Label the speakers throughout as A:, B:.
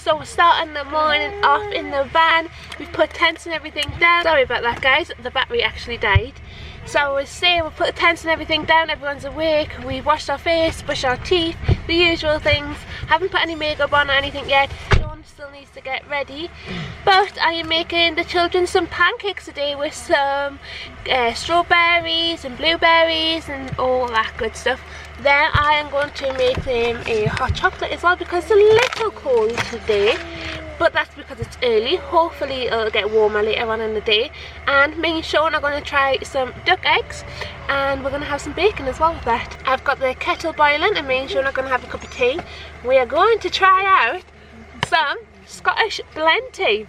A: So we're starting the morning off in the van. We've put tents and everything down. Sorry about that guys, the battery actually died. So we're saying we'll put the tents and everything down, everyone's awake, we washed our face, brushed our teeth, the usual things. Haven't put any makeup on or anything yet. Dionne still needs to get ready. But I am making the children some pancakes today with some strawberries and blueberries and all that good stuff. Then I am going to make them a hot chocolate as well because it's a little cold today. But that's because it's early. Hopefully it'll get warmer later on in the day. And me and Sean are going to try some duck eggs. And we're going to have some bacon as well with that. I've got the kettle boiling and me and Sean are going to have a cup of tea. We are going to try out some Scottish blend tea.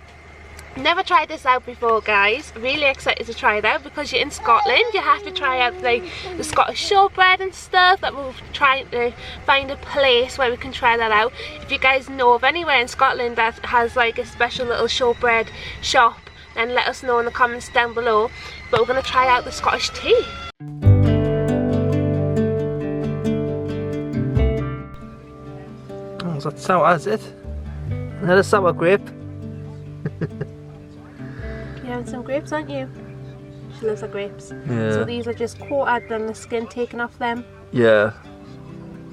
A: Never tried this out before guys, really excited to try it out because you're in Scotland, you have to try out like the Scottish shortbread and stuff. That we're trying to find a place where we can try that out. If you guys know of anywhere in Scotland that has like a special little shortbread shop, then let us know in the comments down below. But we're going to try out the Scottish tea.
B: Oh, is that sour, is it? Is that a sour grape?
A: You're having some grapes, aren't you? She loves the grapes.
B: Yeah.
A: So these are just quartered, then the skin taken off them.
B: Yeah.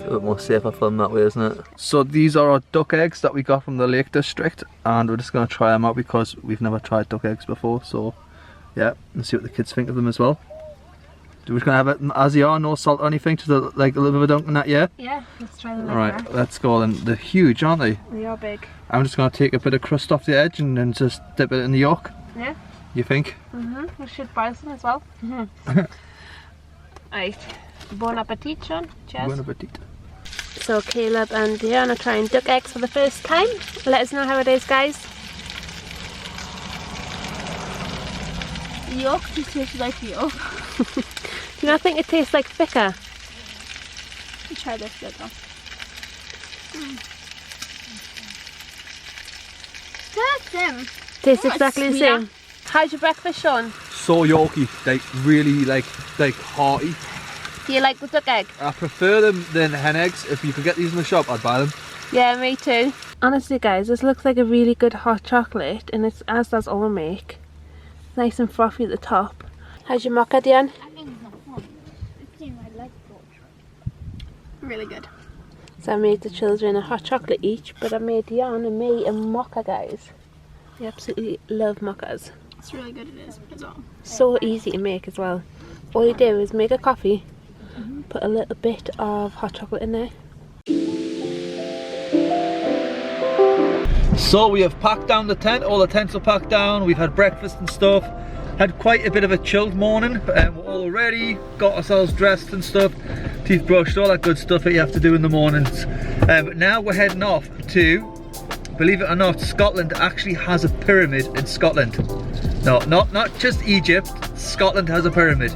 B: A bit more safer for them that way, isn't it? So these are our duck eggs that we got from the Lake District, and we're just going to try them out because we've never tried duck eggs before. So yeah, and see what the kids think of them as well. We're just going to have it as they are, no salt or anything, just like a little bit of dunk in that, yeah?
A: Yeah, let's try them like
B: Alright,
A: that.
B: let's go then. They're huge, aren't they?
A: They are big.
B: I'm just going to take a bit of crust off the edge and then just dip it in the yolk.
A: Yeah.
B: You think?
A: We should boil some as well. Right. Bon appetit, Sean. Cheers.
B: Bon appetit.
A: So Caleb and Dionne are trying duck eggs for the first time. Let us know how it is, guys.
C: Yolk just tastes like yolk.
A: Do you not think it tastes like thicker?
C: Try this bit though.
A: Tastes
C: Oh,
A: exactly the
C: sweeter.
A: same. How's your breakfast, Sean?
B: So yolky, like really like hearty.
A: Do you like the duck egg?
B: I prefer them than hen eggs. If you could get these in the shop, I'd buy them.
A: Yeah, me too. Honestly guys, this looks like a really good hot chocolate, and it's as does all make. Nice and frothy at the top. How's your mocha, Dionne?
C: Really good.
A: So I made the children a hot chocolate each, but I made Dionne and me a mocha, guys. They absolutely love mochas.
C: It's really good, it is as well.
A: So easy to make as well. All you do is make a coffee, put a little bit of hot chocolate in there.
B: So we have packed down the tent, all the tents are packed down, we've had breakfast and stuff. Had quite a bit of a chilled morning, we're all ready, got ourselves dressed and stuff, teeth brushed, all that good stuff that you have to do in the mornings. But now we're heading off to, believe it or not, Scotland actually has a pyramid in Scotland. No, not just Egypt, Scotland has a pyramid.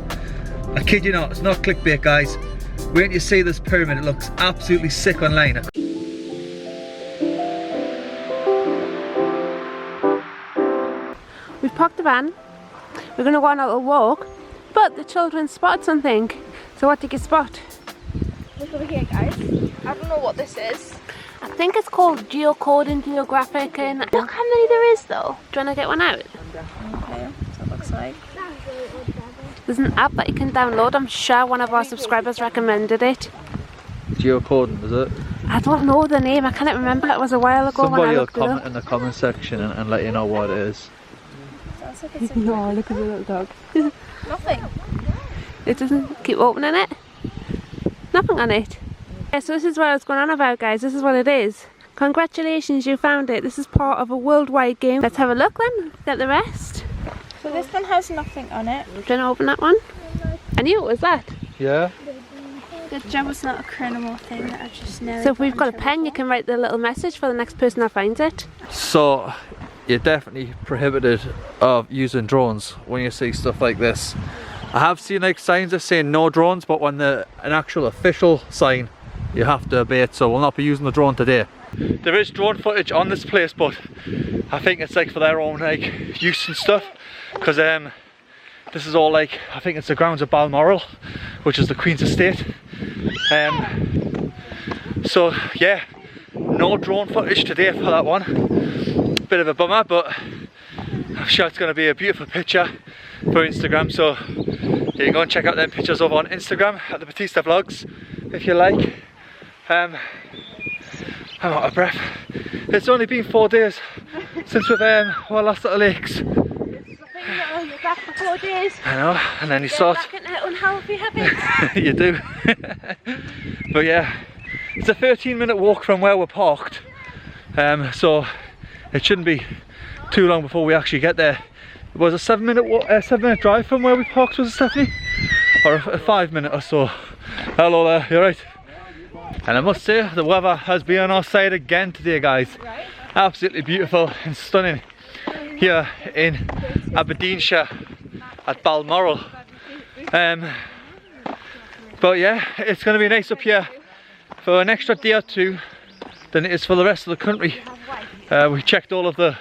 B: I kid you not, it's not clickbait guys. Wait till you see this pyramid, it looks absolutely sick online.
A: We've parked the van. We're going to go on a little walk, but the children spotted something. So what did you spot?
C: Look over here, guys. I don't know what this is.
A: I think it's called geocoding, geographic, and
C: Look how many there is, though.
A: do you want to get one out?
C: Okay, so it looks like.
A: There's an app that you can download. I'm sure one of our subscribers recommended it.
B: Geocoding, is it?
A: I don't know the name. I can't remember. It was a while ago when I
B: Somebody will
A: looked it
B: comment
A: up.
B: in the comment section and let you know what it is.
C: Sounds like it's
A: No, look at the little dog.
C: nothing.
A: It doesn't keep opening it. Nothing on it. Yeah, so this is what I was going on about, guys. This is what it is. Congratulations, you found it. This is part of a worldwide game. Let's have a look then. Get the rest.
C: So this one has nothing on it.
A: Do you want to open that one? I knew it was that.
B: Yeah?
C: Good job it's not a criminal thing that I've just nearly
A: So if we've
C: in
A: got a
C: trouble
A: pen, you
C: for.
A: can write the little message for the next person that finds it.
B: So you're definitely prohibited of using drones when you see stuff like this. I have seen like signs that saying no drones, but when an actual official sign, you have to obey it. So we'll not be using the drone today. There is drone footage on this place, but I think it's like for their own like use and stuff, because this is all like, I think it's the grounds of Balmoral, which is the Queen's estate. So yeah, No drone footage today for that one. Bit of a bummer, but I'm sure it's going to be a beautiful picture for Instagram. So you can go and check out them pictures over on Instagram at the Batista Vlogs if you like. I'm out of breath. It's only been 4 days since we've our last little lakes.
A: You're back for 4 days.
B: I know, and then you sort.
A: Back into unhealthy habits.
B: You do. But yeah, it's a 13-minute walk from where we're parked, so it shouldn't be too long before we actually get there. It was a 7-minute drive from where we parked, was it, Stephanie? Or a 5-minute or so. Hello there, you right? And I must say, the weather has been on our side again today, guys. Absolutely beautiful and stunning here in Aberdeenshire at Balmoral. But yeah, it's going to be nice up here for an extra day or two than it is for the rest of the country. We checked all of the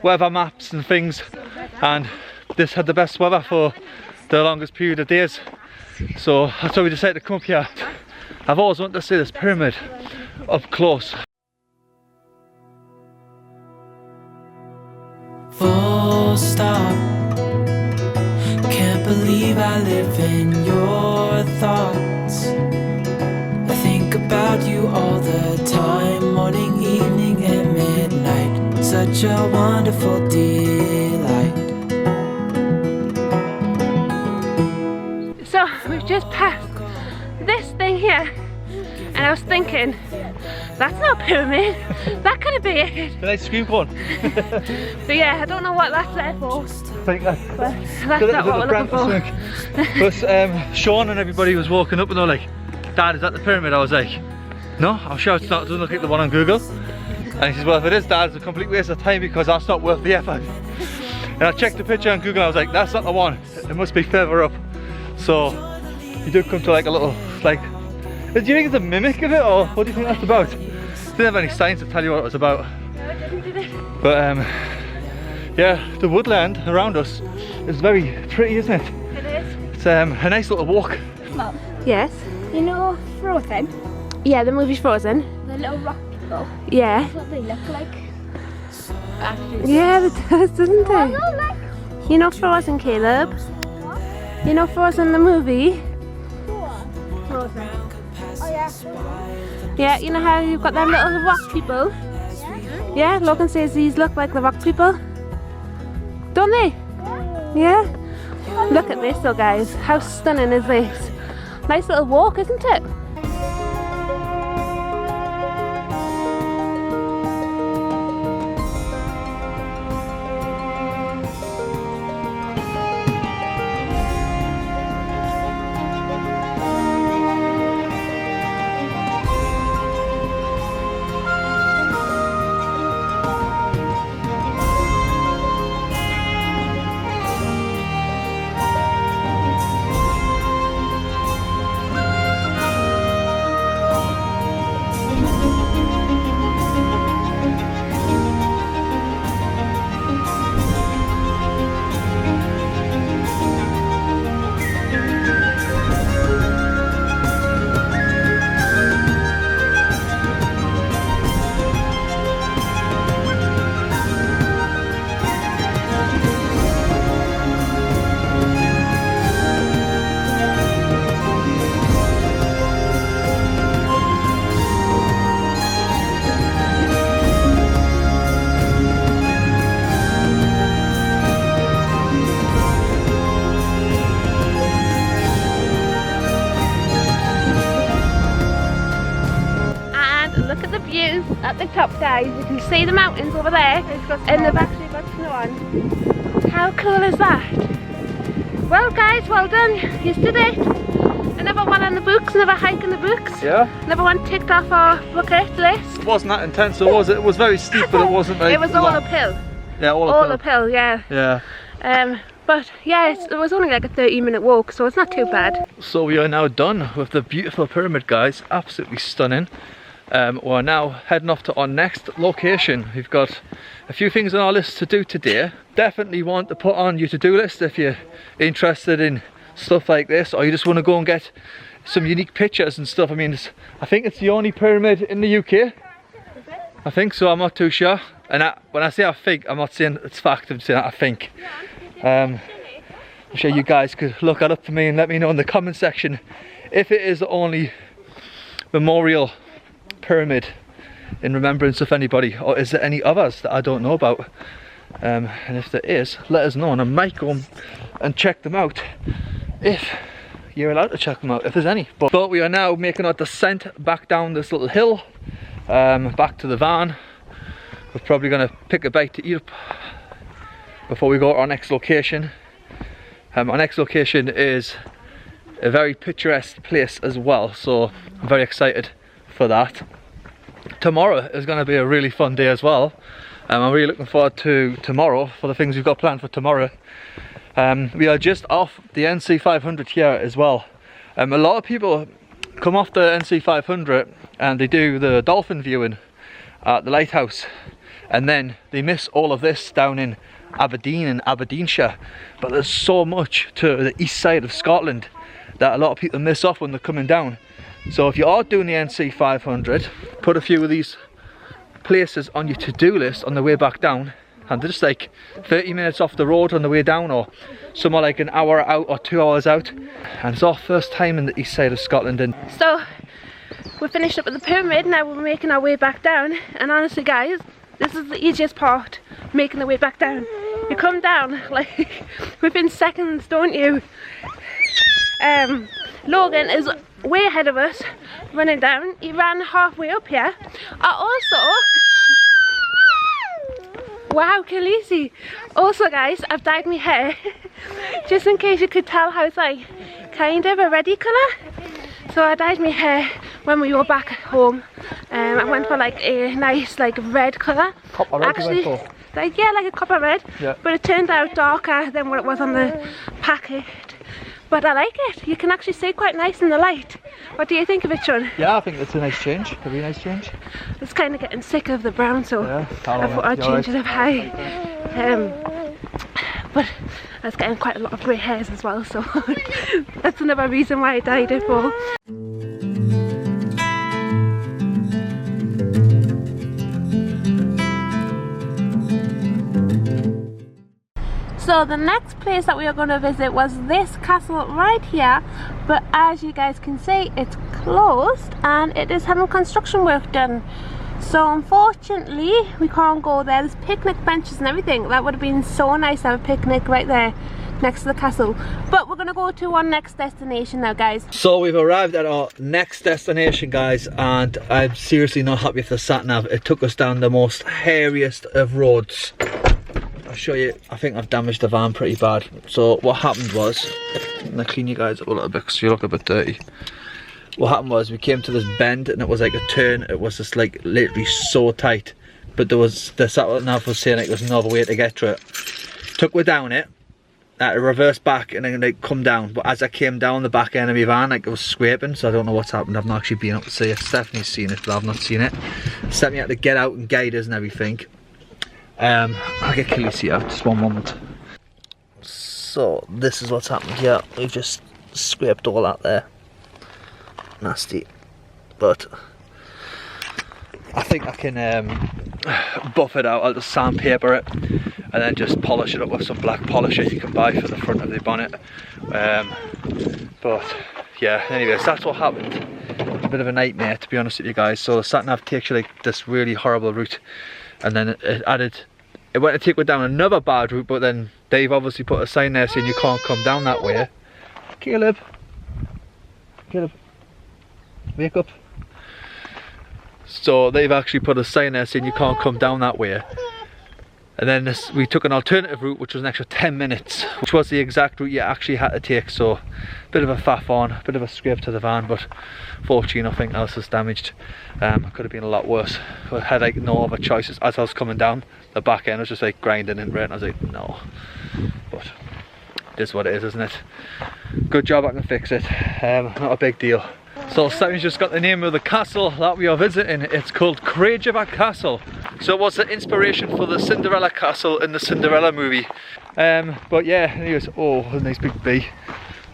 B: weather maps and things, and this had the best weather for the longest period of days. So that's why we decided to come up here. I've always wanted to see this pyramid up close.
D: Full stop. Can't believe I live in your thoughts. I think about you all the time, morning, evening, and midnight. Such a wonderful delight.
A: So we've just passed this thing here, and I was thinking, that's not a pyramid, that couldn't be it.
B: Can I scream one?
A: But yeah, I don't know what that's there for, but that's not what we're looking for.
B: But Sean and everybody was walking up and they were like, Dad, is that the pyramid? I was like, no, I'm sure it's not. It doesn't look like the one on Google. And he says, well, if it is, Dad, it's a complete waste of time because that's not worth the effort. And I checked the picture on Google, I was like, that's not the one, it must be further up. So you do come to like a little, like, do you think it's a mimic of it, or what do you think that's about? Didn't have any signs to tell you what it was about.
A: No, it didn't, did it?
B: But yeah, the woodland around us is very pretty, isn't it?
A: It is.
B: It's a nice little walk.
C: Mum,
A: Yes?
C: you know Frozen?
A: Yeah, the movie's Frozen.
C: The little rock people.
A: Yeah.
C: That's what they look like.
A: Yeah, it does, doesn't
C: I
A: it?
C: don't like
A: You know Frozen, Caleb? You know Frozen the movie?
C: Frozen. Oh yeah, Frozen.
A: Yeah, you know how you've got them little rock people? Yeah, Logan says these look like the rock people. Don't they? Yeah? Look at this though, guys. How stunning is this? Nice little walk, isn't it? At the top, guys, you can see the mountains over there, and they've actually got snow on. How cool is that? Well guys, well done, you did it. Another one on the books, another hike in the books.
B: Yeah.
A: Another one ticked off our bucket list.
B: It wasn't that intense, though, was it? It was very steep, but it wasn't like...
A: It was all uphill.
B: Yeah, all
A: uphill, yeah.
B: Yeah.
A: But yeah, it was only like a 30-minute walk, so it's not too bad.
B: So we are now done with the beautiful pyramid, guys. Absolutely stunning. We're now heading off to our next location. We've got a few things on our list to do today. Definitely want to put on your to-do list if you're interested in stuff like this, or you just want to go and get some unique pictures and stuff. I mean, I think it's the only pyramid in the UK. I think so, I'm not too sure. And when I say I think, I'm not saying it's fact, I'm saying I think. I'm sure you guys could look that up for me and let me know in the comment section if it is the only memorial pyramid in remembrance of anybody, or is there any others that I don't know about. And if there is, let us know, and I might go and check them out if you're allowed to check them out, if there's any. But we are now making our descent back down this little hill, back to the van. We're probably going to pick a bite to eat up before we go to our next location. Our next location is a very picturesque place as well, so I'm very excited for that. Tomorrow is going to be a really fun day as well. I'm really looking forward to tomorrow, for the things we've got planned for tomorrow. We are just off the NC 500 here as well. A lot of people come off the NC 500 and they do the dolphin viewing at the lighthouse, and then they miss all of this down in Aberdeen and Aberdeenshire. But there's so much to the east side of Scotland that a lot of people miss off when they're coming down. So if you are doing the NC 500, put a few of these places on your to-do list on the way back down, and they're just like 30 minutes off the road on the way down, or somewhere like an hour out or 2 hours out. And it's our first time in the east side of Scotland. And
A: so we're finished up at the pyramid, now we're making our way back down. And honestly guys, this is the easiest part, making the way back down. You come down like within seconds, don't you? Logan is way ahead of us running down. He ran halfway up here. Wow, Khaleesi. Also guys, I've dyed my hair just in case you could tell how it's like kind of a reddy colour. So I dyed my hair when we were back home. I went for like a nice like red colour.
B: Copper red.
A: Actually, like a copper red. Yeah. But it turned out darker than what it was on the packet. But I like it. You can actually see quite nice in the light. What do you think of it, Sean?
B: Yeah, I think it's a nice change. It'll be a nice change.
A: It's kind of getting sick of the brown, so
B: yeah,
A: I thought I'd change it up high. But I was getting quite a lot of grey hairs as well, so that's another reason why I dyed it for. So the next place that we are going to visit was this castle right here, but as you guys can see, it's closed and it is having construction work done. So unfortunately we can't go there. There's picnic benches and everything. That would have been so nice to have a picnic right there next to the castle. But we're going to go to our next destination now, guys.
B: So we've arrived at our next destination, guys, and I'm seriously not happy with the sat nav. It took us down the most hairiest of roads. I'll show you. I think I've damaged the van pretty bad. So what happened was, I'm gonna clean you guys up a little bit because you look a bit dirty. What happened was we came to this bend and it was like a turn. It was just like literally so tight, but there was the sat nav was saying like there was another way to get to it. Took me down it, I had to reverse back and then like come down. But as I came down the back end of my van, like it was scraping. So I don't know what's happened. I've not actually been able to see it. Stephanie's seen it, but I've not seen it. Stephanie had to get out and guide us and everything. I'll get Khaleesi out, just one moment. So this is what's happened here. We've just scraped all that there. Nasty. But I think I can buff it out. I'll just sandpaper it and then just polish it up with some black polisher you can buy for the front of the bonnet. But yeah, anyways, that's what happened. It's a bit of a nightmare, to be honest with you guys. So the sat nav takes you like this really horrible route, and then it went to take me down another bad route, but then they've obviously put a sign there saying you can't come down that way. Caleb, wake up. So they've actually put a sign there saying you can't come down that way. And then we took an alternative route, which was an extra 10 minutes, which was the exact route you actually had to take. So a bit of a faff on, a bit of a scrape to the van, but fortunately nothing else is damaged. It could have been a lot worse. I had like no other choices. As I was coming down, the back end was just like grinding into it, and I was like, no. But it is what it is, isn't it? Good job I can fix it. Not a big deal. So Stephanie's just got the name of the castle that we are visiting. It's called Craigievar Castle. So it was the inspiration for the Cinderella castle in the Cinderella movie. But yeah, anyways, oh, a nice big bee.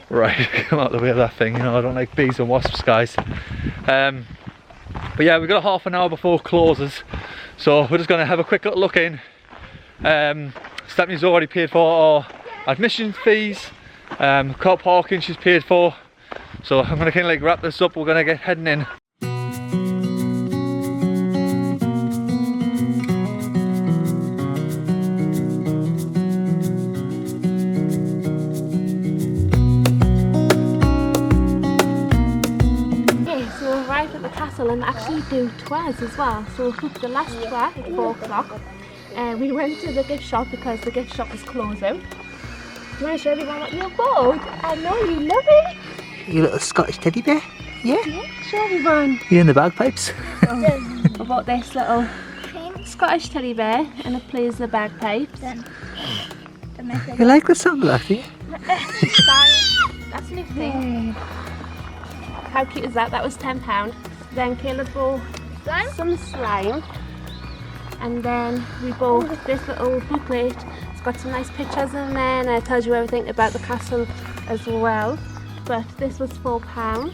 B: Right, come out of the way of that thing. You know, I don't like bees and wasps, guys. But But yeah, we've got a half an hour before it closes, so we're just going to have a quick little look in. Stephanie's already paid for our admission fees, car parking she's paid for, so I'm going to kind of like wrap this up. We're going to get heading in.
A: And actually do tours as well. So we booked the last tour at 4 o'clock. We went to the gift shop because the gift shop was closed out. Do you want to show everyone what you bought? I know you love it.
B: Your little Scottish teddy bear? Yeah?
A: Yeah, show everyone.
B: You in the bagpipes?
A: I bought this little Scottish teddy bear and it plays the bagpipes.
B: You like the sound of that, do you?
A: That's a new thing. How cute is that? That was £10. Then Caleb bought some slime, and then we bought this little booklet. It's got some nice pictures in there and it tells you everything about the castle as well. But this was £4,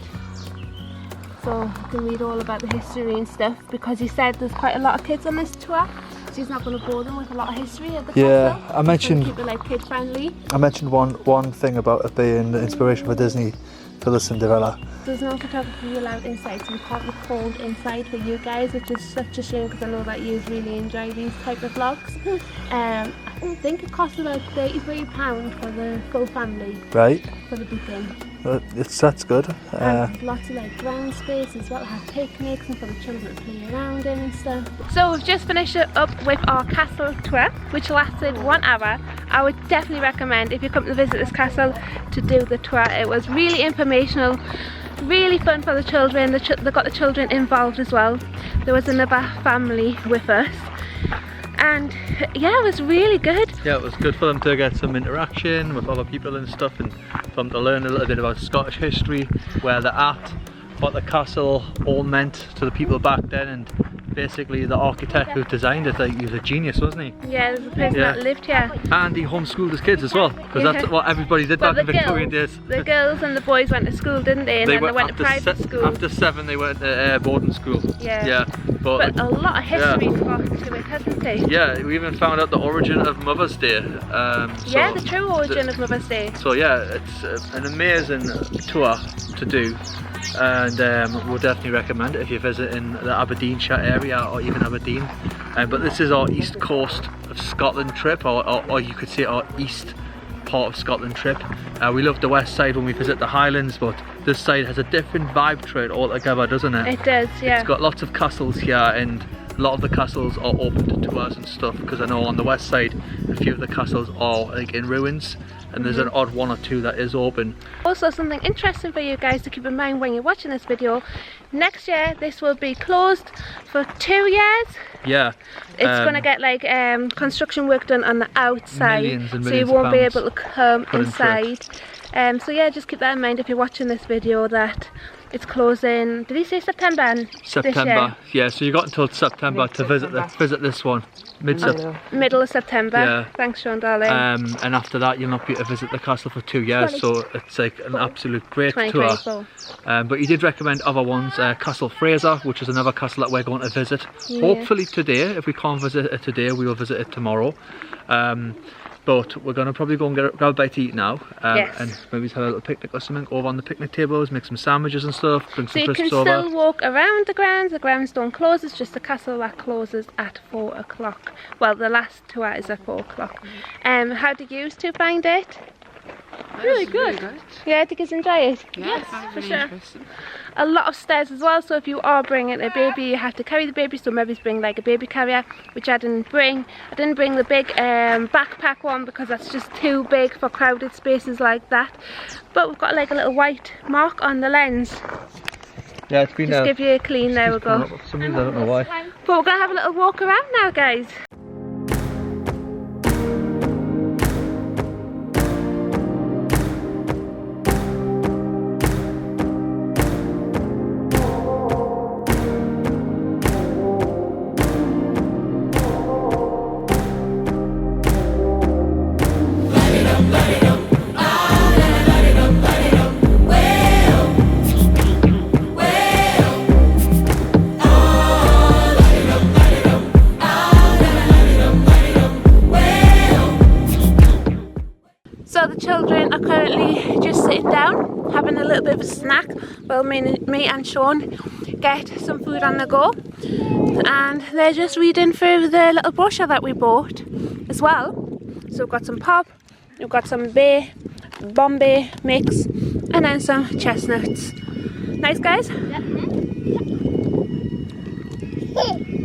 A: so you can read all about the history and stuff, because he said there's quite a lot of kids on this tour, so he's not going to bore them with a lot of history of the castle.
B: I mentioned,
A: keep it like kid friendly.
B: I mentioned one thing about it being the inspiration for Disney for the Cinderella.
A: There's no photography allowed inside, so we can't record inside for you guys, which is such a shame because I know that you really enjoy these type of vlogs. I think it cost about £33 for the full family.
B: Right.
A: For the booking.
B: That's good.
A: And lots of like ground space as well, have picnics and for the children to play around in and stuff. So we've just finished it up with our castle tour, which lasted 1 hour. I would definitely recommend, if you come to visit this castle, to do the tour. It was really informational, really fun for the children. They got the children involved as well. There was another family with us. And yeah, it was really good.
B: Yeah, it was good for them to get some interaction with other people and stuff, and for them to learn a little bit about Scottish history, where they're at, what the castle all meant to the people back then, and basically the architect who designed it, like, he was a genius, wasn't he?
A: Yeah, there's a person that lived here.
B: And he homeschooled his kids as well, because that's what everybody did back in Victorian days.
A: The girls and the boys went to school, didn't they? And then they went to private school.
B: After 7 they went to boarding school.
A: Yeah. But a lot of history got to it, hasn't it?
B: Yeah, we even found out the origin of Mother's Day.
A: Yeah, the true origin of Mother's Day.
B: So yeah, it's an amazing tour to do, and we'll definitely recommend it if you're visiting the Aberdeenshire area or even Aberdeen. But this is our east coast of Scotland trip, or you could say our east part of Scotland trip. We love the west side when we visit the Highlands, but this side has a different vibe to it altogether, doesn't it?
A: It does, yeah.
B: It's got lots of castles here, and a lot of the castles are open to tours and stuff, because I know on the west side a few of the castles are like in ruins, and there's an odd 1 or 2 that is open. Also, something interesting for you guys to keep in mind when you're watching this video: next year this will be closed for 2 years. Yeah,
A: it's gonna get like construction work done on the outside,
B: millions and
A: so
B: millions
A: you won't be
B: of pounds
A: able to come inside. So yeah, just keep that in mind if you're watching this video, that it's closing. Did he say September?
B: September. Yeah, so you got until September to visit this one.
A: Middle of September.
B: Yeah.
A: Thanks, Sean, darling.
B: And after that, you'll not be able to visit the castle for 2 years. So it's like an absolute great tour. But you did recommend other ones, Castle Fraser, which is another castle that we're going to visit. Yeah. Hopefully today. If we can't visit it today, we will visit it tomorrow. But we're going to probably go and grab a bite to eat now, and maybe have a little picnic or something over on the picnic tables, make some sandwiches and stuff, bring some crisps over. So you can
A: still walk around the grounds don't close, it's just the castle that closes at 4 o'clock. Well, the last tour is at 4 o'clock. How did you two find it?
C: Really good.
A: Yeah, did you guys enjoy it?
C: Yes,
A: for sure. A lot of stairs as well, so if you are bringing a baby, you have to carry the baby, so maybe bring like a baby carrier, which I didn't bring. I didn't bring the big backpack one because that's just too big for crowded spaces like that. But we've got like a little white mark on the lens.
B: Yeah, it's been
A: just give you a clean, there we go.
B: For some reason, I don't know why.
A: But we're going to have a little walk around now, guys. down, having a little bit of a snack while me and Sean get some food on the go. And they're just reading through the little brochure that we bought as well. So we've got some pop, we've got some Bombay mix, and then some chestnuts. Nice, guys?
C: Yeah.